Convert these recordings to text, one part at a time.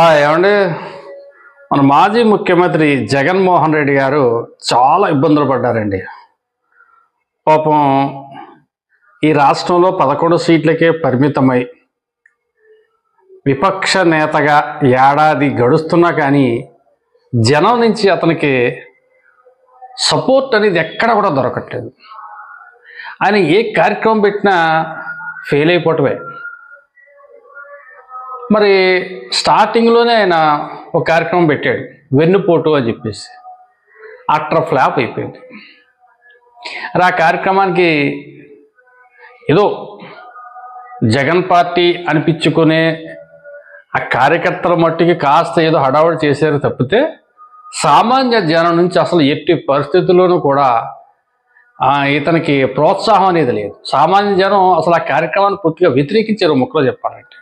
ఏమండి, మన మాజీ ముఖ్యమంత్రి జగన్మోహన్ రెడ్డి గారు చాలా ఇబ్బందులు పడ్డారండి. పాపం ఈ రాష్ట్రంలో 11 సీట్లకే పరిమితమై విపక్ష నేతగా ఏడాది గడుస్తున్నా కానీ జనం నుంచి అతనికి సపోర్ట్ అనేది ఎక్కడ కూడా దొరకట్లేదు. ఆయన ఏ కార్యక్రమం పెట్టినా ఫెయిల్ అయిపోవటమే. మరి స్టార్టింగ్లోనే ఆయన ఒక కార్యక్రమం పెట్టాడు, వెన్నుపోటు అని చెప్పేసి. అట్టర్ ఫ్లాప్ అయిపోయింది. ఆ కార్యక్రమానికి ఏదో జగన్ పార్టీ అనిపించుకునే ఆ కార్యకర్తల మట్టుకి కాస్త ఏదో హడావుడి చేశారు తప్పితే సామాన్య జనం నుంచి అసలు ఎట్టి పరిస్థితుల్లోనూ కూడా ఇతనికి ప్రోత్సాహం అనేది లేదు. సామాన్య జనం అసలు ఆ కార్యక్రమాన్ని పూర్తిగా వ్యతిరేకించారు, ముక్కలో చెప్పాలంటే.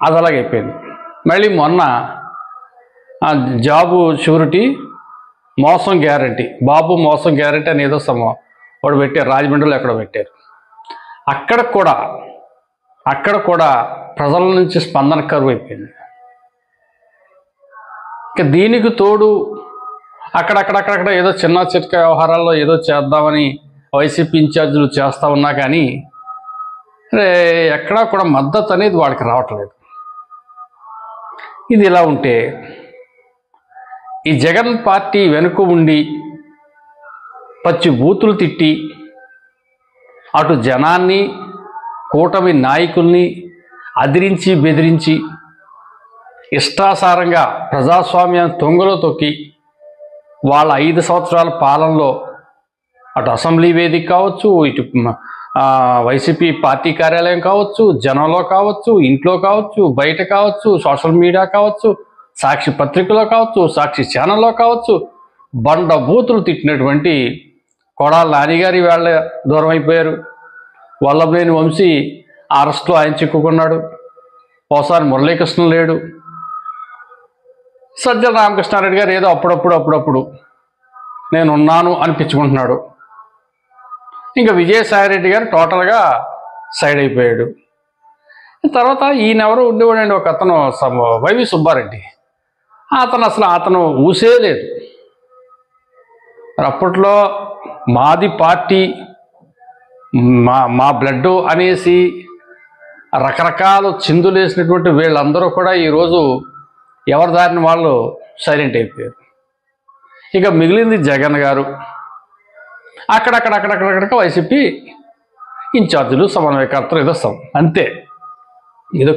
అది అలాగైపోయింది. మళ్ళీ మొన్న జాబు షూరిటీ మోసం గ్యారంటీ, బాబు మోసం గ్యారంటీ అని ఏదో వాడు పెట్టారు, రాజమండ్రిలో ఎక్కడో పెట్టారు. అక్కడ కూడా ప్రజల నుంచి స్పందన కరువు అయిపోయింది. ఇక దీనికి తోడు అక్కడక్కడ ఏదో చిన్న చిట్క వ్యవహారాల్లో ఏదో చేద్దామని వైసీపీ ఇన్ఛార్జీలు చేస్తూ ఉన్నా కానీ ఎక్కడా కూడా మద్దతు అనేది వాళ్ళకి రావట్లేదు. ఇది ఇలా ఉంటే ఈ జగన్ పార్టీ వెనుక ఉండి పచ్చి బూతులు తిట్టి అటు జనాన్ని కూటమి నాయకుల్ని అదిరించి బెదిరించి ఇష్టాసారంగా ప్రజాస్వామ్యాన్ని తొంగలో తొక్కి వాళ్ళ 5 సంవత్సరాల పాలనలో అటు అసెంబ్లీ వేదిక కావచ్చు, ఇటు వైసీపీ పార్టీ కార్యాలయం కావచ్చు, జనంలో కావచ్చు, ఇంట్లో కావచ్చు, బయట కావచ్చు, సోషల్ మీడియా కావచ్చు, సాక్షి పత్రికలో కావచ్చు, సాక్షి ఛానల్లో కావచ్చు, బండ బూతులు తిట్టినటువంటి కొడాల నానిగారి వాళ్ళ దూరం అయిపోయారు. వల్లభనేని వంశీ అరెస్ట్లో ఆయన చిక్కుకున్నాడు. పోసాని మురళీకృష్ణ లేడు. సజ్జల రామకృష్ణారెడ్డి గారు ఏదో అప్పుడప్పుడు నేనున్నాను అనిపించుకుంటున్నాడు. ఇంకా విజయసాయిరెడ్డి గారు టోటల్గా సైడ్ అయిపోయాడు. తర్వాత ఈయనెవరో ఉండేవాడండి, ఒక అతను వైవి సుబ్బారెడ్డి. అతను ఊసే లేదు. అప్పట్లో మాది పార్టీ, మా బ్లడ్ అనేసి రకరకాల చిందులేసినటువంటి వీళ్ళందరూ కూడా ఈరోజు ఎవరి దారిని వాళ్ళు సైలెంట్ అయిపోయారు. ఇక మిగిలింది జగన్ గారు. అక్కడక్కడ వైసీపీ ఇన్ఛార్జీలు, సమన్వయకర్తలు ఏదో అంతే. ఏదో